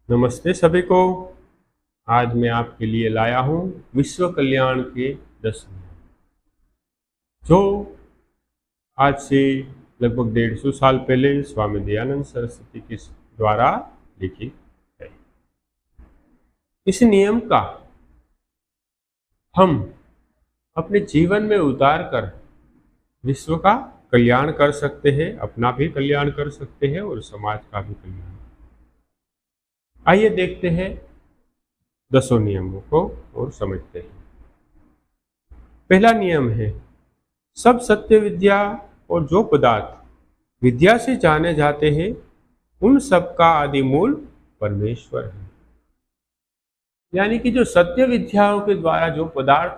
नमस्ते सभी को। आज मैं आपके लिए लाया हूँ विश्व कल्याण के 10 नियम, जो आज से लगभग 150 साल पहले स्वामी दयानंद सरस्वती के द्वारा लिखी है। इस नियम का हम अपने जीवन में उतार कर विश्व का कल्याण कर सकते हैं, अपना भी कल्याण कर सकते हैं और समाज का भी कल्याण। आइए देखते हैं 10 नियमों को और समझते हैं। पहला नियम है, सब सत्य विद्या और जो पदार्थ विद्या से जाने जाते हैं उन सब का आदि मूल परमेश्वर है। यानी कि जो सत्य विद्याओं के द्वारा जो पदार्थ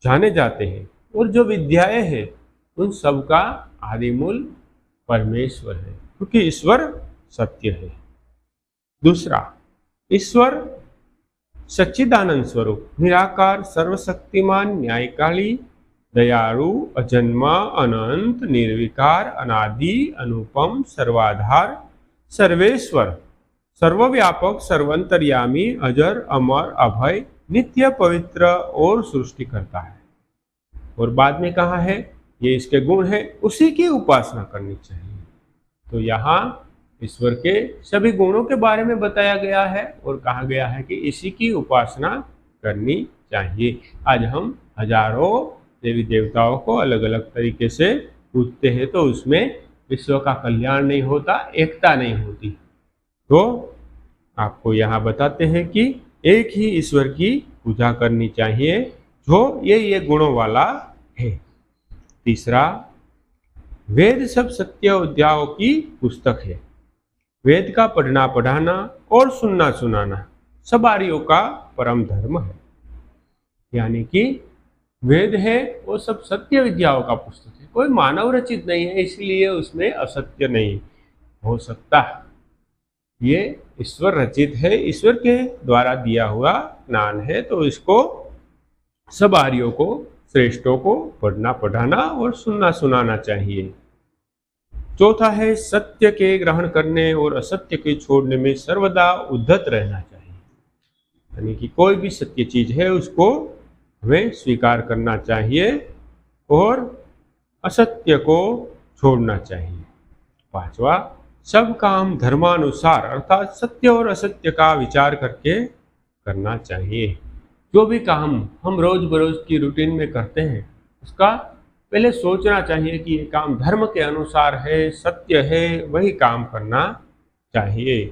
जाने जाते हैं और जो विद्याएं हैं उन सब का आदि मूल परमेश्वर है, क्योंकि ईश्वर सत्य है। दूसरा, ईश्वर सच्चिदानंद स्वरूप, निराकार, सर्वशक्तिमान, न्यायकाली, दयालु, अजन्मा, अनंत, निर्विकार, अनादि, अनुपम, सर्वाधार, सर्वेश्वर, सर्वव्यापक, सर्वंतर्यामी, अजर, अमर, अभय, नित्य, पवित्र और सृष्टि करता है। और बाद में कहा है ये इसके गुण है, उसी की उपासना करनी चाहिए। तो यहाँ ईश्वर के सभी गुणों के बारे में बताया गया है और कहा गया है कि इसी की उपासना करनी चाहिए। आज हम हजारों देवी देवताओं को अलग अलग तरीके से पूजते हैं, तो उसमें विश्व का कल्याण नहीं होता, एकता नहीं होती। तो आपको यहाँ बताते हैं कि एक ही ईश्वर की पूजा करनी चाहिए जो ये गुणों वाला है। तीसरा, वेद सब सत्य विद्याओं की पुस्तक है। वेद का पढ़ना पढ़ाना और सुनना सुनाना सब आर्यों का परम धर्म है। यानी कि वेद है वो सब सत्य विद्याओं का पुस्तक है, कोई मानव रचित नहीं है, इसलिए उसमें असत्य नहीं हो सकता। ये ईश्वर रचित है, ईश्वर के द्वारा दिया हुआ ज्ञान है, तो इसको सब आर्यों को, श्रेष्ठों को पढ़ना पढ़ाना और सुनना सुनाना चाहिए। चौथा है, सत्य के ग्रहण करने और असत्य के छोड़ने में सर्वदा उद्धत रहना चाहिए। यानी कि कोई भी सत्य चीज है उसको हमें स्वीकार करना चाहिए और असत्य को छोड़ना चाहिए। पांचवा, सब काम धर्मानुसार अर्थात सत्य और असत्य का विचार करके करना चाहिए। जो भी काम हम रोज बरोज की रूटीन में करते हैं उसका पहले सोचना चाहिए कि ये काम धर्म के अनुसार है, सत्य है, वही काम करना चाहिए।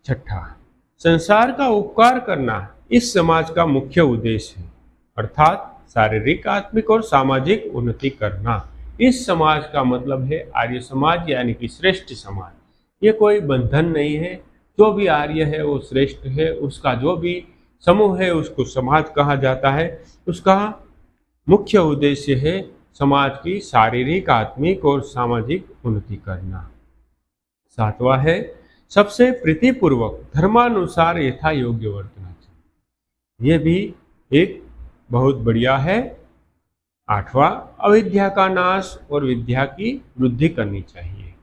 छठा, संसार का उपकार करना इस समाज का मुख्य उद्देश्य है, अर्थात शारीरिक, आत्मिक और सामाजिक उन्नति करना। इस समाज का मतलब है आर्य समाज, यानी कि श्रेष्ठ समाज। ये कोई बंधन नहीं है, जो भी आर्य है वो श्रेष्ठ है, उसका जो भी समूह है उसको समाज कहा जाता है। उसका मुख्य उद्देश्य है समाज की शारीरिक, आत्मिक और सामाजिक उन्नति करना। सातवां है, सबसे प्रीतिपूर्वक धर्मानुसार यथा योग्य वर्तना चाहिए। यह भी एक बहुत बढ़िया है। आठवां, अविद्या का नाश और विद्या की वृद्धि करनी चाहिए।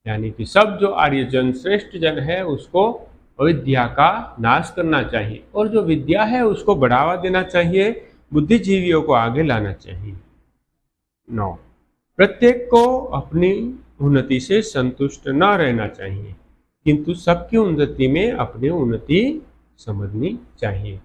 यानी कि सब जो आर्य जन, श्रेष्ठ जन है, उसको अविद्या का नाश करना चाहिए और जो विद्या है उसको बढ़ावा देना चाहिए, बुद्धिजीवियों को आगे लाना चाहिए। 9, प्रत्येक को अपनी उन्नति से संतुष्ट न रहना चाहिए, किंतु सबकी उन्नति में अपनी उन्नति समझनी चाहिए।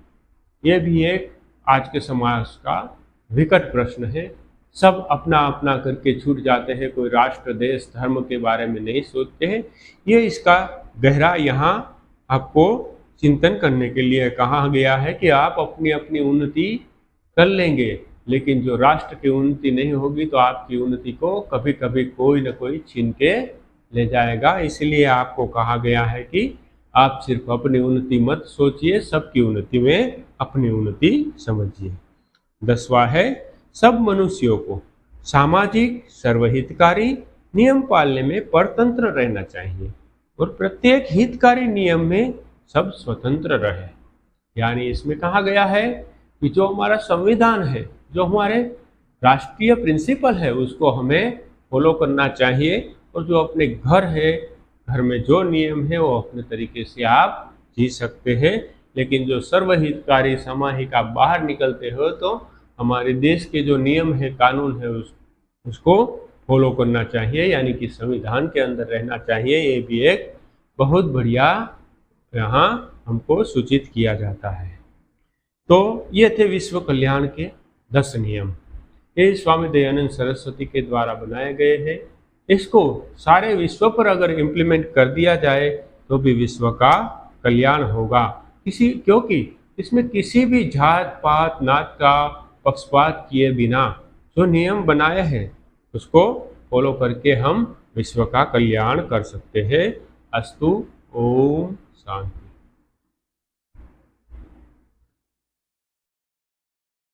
यह भी एक आज के समाज का विकट प्रश्न है। सब अपना अपना करके छूट जाते हैं, कोई राष्ट्र, देश, धर्म के बारे में नहीं सोचते हैं। ये इसका गहरा यहाँ आपको चिंतन करने के लिए कहा गया है कि आप अपनी अपनी उन्नति कर लेंगे, लेकिन जो राष्ट्र की उन्नति नहीं होगी तो आपकी उन्नति को कभी कभी कोई न कोई छीन के ले जाएगा। इसलिए आपको कहा गया है कि आप सिर्फ अपनी उन्नति मत सोचिए, सबकी उन्नति में अपनी उन्नति समझिए। 10वां है, सब मनुष्यों को सामाजिक, सर्वहितकारी नियम पालने में परतंत्र रहना चाहिए और प्रत्येक हितकारी नियम में सब स्वतंत्र रहे। यानी इसमें कहा गया है कि जो हमारा संविधान है, जो हमारे राष्ट्रीय प्रिंसिपल है, उसको हमें फॉलो करना चाहिए और जो अपने घर है, घर में जो नियम है वो अपने तरीके से आप जी सकते हैं, लेकिन जो सर्वहितकारी सामाहिक आप बाहर निकलते हो तो हमारे देश के जो नियम है, कानून है, उसको फॉलो करना चाहिए, यानी कि संविधान के अंदर रहना चाहिए। ये भी एक बहुत बढ़िया यहाँ हमको सूचित किया जाता है। तो ये थे विश्व कल्याण के 10 नियम। ये स्वामी दयानंद सरस्वती के द्वारा बनाए गए हैं। इसको सारे विश्व पर अगर इम्प्लीमेंट कर दिया जाए तो भी विश्व का कल्याण होगा। क्योंकि इसमें किसी भी जात पात नात का पक्षपात किए बिना जो नियम बनाए हैं उसको फॉलो करके हम विश्व का कल्याण कर सकते हैं। अस्तु। ओम शांति।